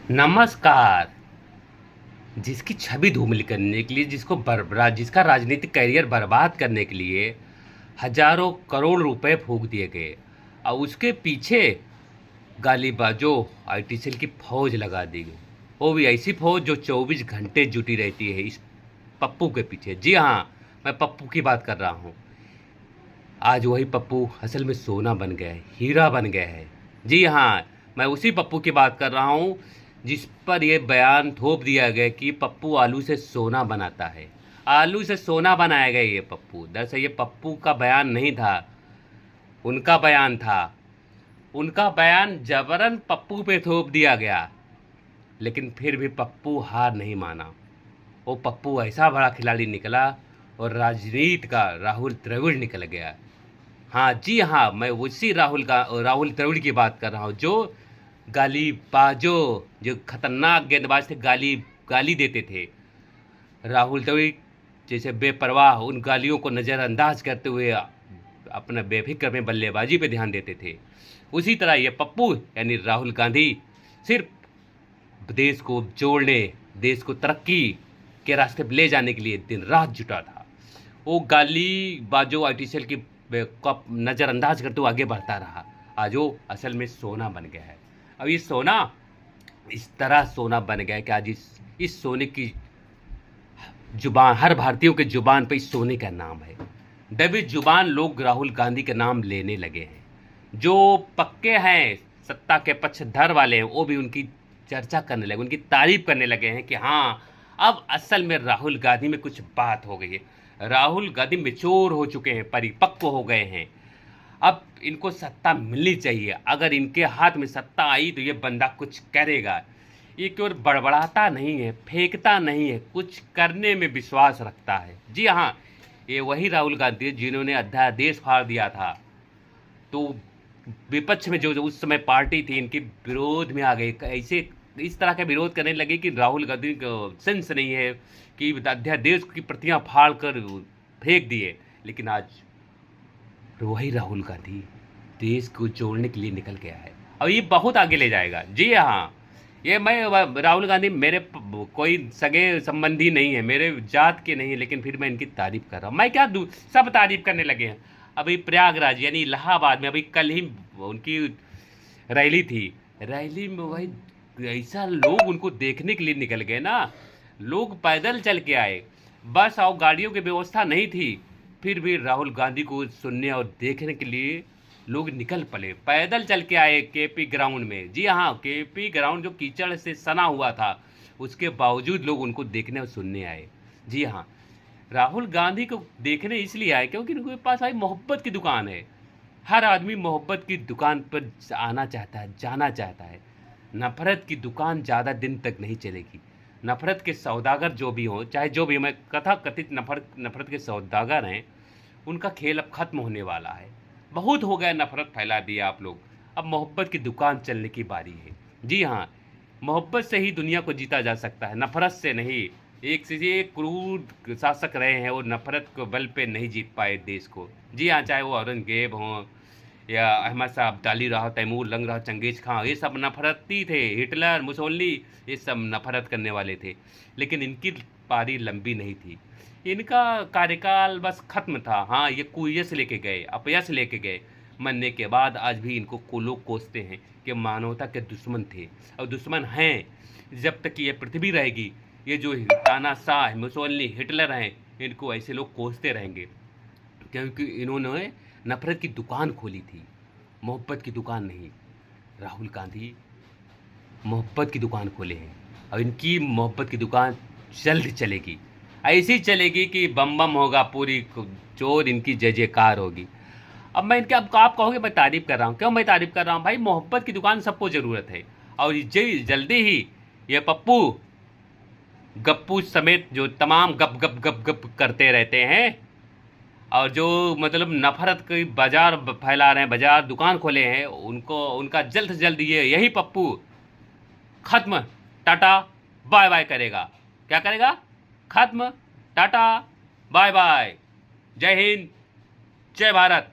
नमस्कार। जिसकी छवि धूमिल करने के लिए, जिसका राजनीतिक करियर बर्बाद करने के लिए हजारों करोड़ रुपए फूंक दिए गए और उसके पीछे गालीबाजों आईटी सेल की फौज लगा दी गई। वो भी ऐसी फौज जो 24 घंटे जुटी रहती है इस पप्पू के पीछे। जी हाँ, मैं पप्पू की बात कर रहा हूँ। आज वही पप्पू असल में सोना बन गया है, हीरा बन गया है। जी हाँ, मैं उसी पप्पू की बात कर रहा हूँ जिस पर यह बयान थोप दिया गया कि पप्पू आलू से सोना बनाता है। आलू से सोना बनाया गया ये पप्पू। दरअसल ये पप्पू का बयान नहीं था, उनका बयान था। उनका बयान जबरन पप्पू पे थोप दिया गया, लेकिन फिर भी पप्पू हार नहीं माना। वो पप्पू ऐसा बड़ा खिलाड़ी निकला और राजनीति का राहुल द्रविड़ निकल गया। हाँ जी हाँ, मैं उसी राहुल द्रविड़ की बात कर रहा हूँ जो गालीबाजों, जो खतरनाक गेंदबाज थे, गाली गाली देते थे। राहुल द्रविड़ जैसे बेपरवाह उन गालियों को नज़रअंदाज करते हुए अपना बेफिक्र में बल्लेबाजी पे ध्यान देते थे। उसी तरह ये पप्पू यानी राहुल गांधी सिर्फ देश को जोड़ने, देश को तरक्की के रास्ते पर ले जाने के लिए दिन रात जुटा था। वो गालीबाजों आर्टिफिशियल की नज़रअंदाज करते हुए आगे बढ़ता रहा। आज वो असल में सोना बन गया है। अब ये सोना इस तरह सोना बन गया है कि आज इस सोने की जुबान, हर भारतीयों के जुबान पे इस सोने का नाम है। दबी जुबान लोग राहुल गांधी के नाम लेने लगे हैं। जो पक्के हैं, सत्ता के पक्षधर वाले हैं, वो भी उनकी चर्चा करने लगे, उनकी तारीफ करने लगे हैं कि हाँ, अब असल में राहुल गांधी में कुछ बात हो गई है। राहुल गांधी मैच्योर हो चुके हैं, परिपक्व हो गए हैं। अब इनको सत्ता मिलनी चाहिए। अगर इनके हाथ में सत्ता आई तो ये बंदा कुछ करेगा। ये केवल बड़बड़ाता नहीं है, फेंकता नहीं है, कुछ करने में विश्वास रखता है। जी हाँ, ये वही राहुल गांधी जिन्होंने अध्यादेश फाड़ दिया था। तो विपक्ष में जो उस समय पार्टी थी, इनके विरोध में आ गई। ऐसे इस तरह का विरोध करने लगे कि राहुल गांधी को सेंस नहीं है कि अध्यादेश की प्रतियां फाड़ कर फेंक दिए। लेकिन आज वही राहुल गांधी देश को जोड़ने के लिए निकल गया है और ये बहुत आगे ले जाएगा। जी हाँ, ये मैं राहुल गांधी मेरे कोई सगे संबंधी नहीं है, मेरे जात के नहीं है, लेकिन फिर मैं इनकी तारीफ कर रहा हूँ। मैं क्या दूँ, सब तारीफ करने लगे हैं। अभी प्रयागराज यानी इलाहाबाद में अभी कल ही उनकी रैली थी। रैली में भाई ऐसा लोग उनको देखने के लिए निकल गए ना। लोग पैदल चल के आए, बस और गाड़ियों की व्यवस्था नहीं थी, फिर भी राहुल गांधी को सुनने और देखने के लिए लोग निकल पड़े, पैदल चल के आए केपी ग्राउंड में। जी हाँ, केपी ग्राउंड जो कीचड़ से सना हुआ था, उसके बावजूद लोग उनको देखने और सुनने आए। जी हाँ, राहुल गांधी को देखने इसलिए आए क्योंकि उनके पास भाई मोहब्बत की दुकान है। हर आदमी मोहब्बत की दुकान पर आना चाहता है, जाना चाहता है। नफरत की दुकान ज़्यादा दिन तक नहीं चलेगी। नफरत के सौदागर जो भी हों, चाहे जो भी, मैं कथा कथित नफरत के सौदागर हैं, उनका खेल अब खत्म होने वाला है। बहुत हो गया नफरत फैला दिया आप लोग। अब मोहब्बत की दुकान चलने की बारी है। जी हाँ, मोहब्बत से ही दुनिया को जीता जा सकता है, नफरत से नहीं। एक से एक क्रूर शासक रहे हैं, वो नफरत को बल पे नहीं जीत पाए देश को। जी हाँ, चाहे वो औरंगजेब हों या अहमद शाह अब्दाली रहा, तैमूर लंग रहा, चंगेज खां, ये सब नफरती थे। हिटलर, मुसोलिनी, ये सब नफरत करने वाले थे। लेकिन इनकी पारी लंबी नहीं थी, इनका कार्यकाल बस खत्म था। हाँ, ये कुयस लेके गए, अपयश लेके गए। मरने के बाद आज भी इनको को लोग कोसते हैं कि मानवता के दुश्मन थे और दुश्मन हैं। जब तक ये पृथ्वी रहेगी, ये जो तानाशाह, मुसोलिनी, हिटलर हैं, इनको ऐसे लोग कोसते रहेंगे, क्योंकि इन्होंने नफरत की दुकान खोली थी, मोहब्बत की दुकान नहीं। राहुल गांधी मोहब्बत की दुकान खोले हैं और इनकी मोहब्बत की दुकान जल्द चलेगी। ऐसी चलेगी कि बम बम होगा, पूरी जोर इनकी जय जयकार होगी। अब मैं इनके, अब आप कहोगे मैं तारीफ कर रहा हूँ, क्यों मैं तारीफ कर रहा हूँ भाई? मोहब्बत की दुकान सबको ज़रूरत है। और जल्दी ही ये पप्पू गप्पू समेत जो तमाम गप गप गप गप करते रहते हैं और जो मतलब नफरत की बाजार फैला रहे हैं, बाजार दुकान खोले हैं, उनको, उनका जल्द से जल्द ये यही पप्पू खत्म, टाटा बाय बाय करेगा। क्या करेगा? खत्म, टाटा बाय बाय। जय हिंद, जय भारत।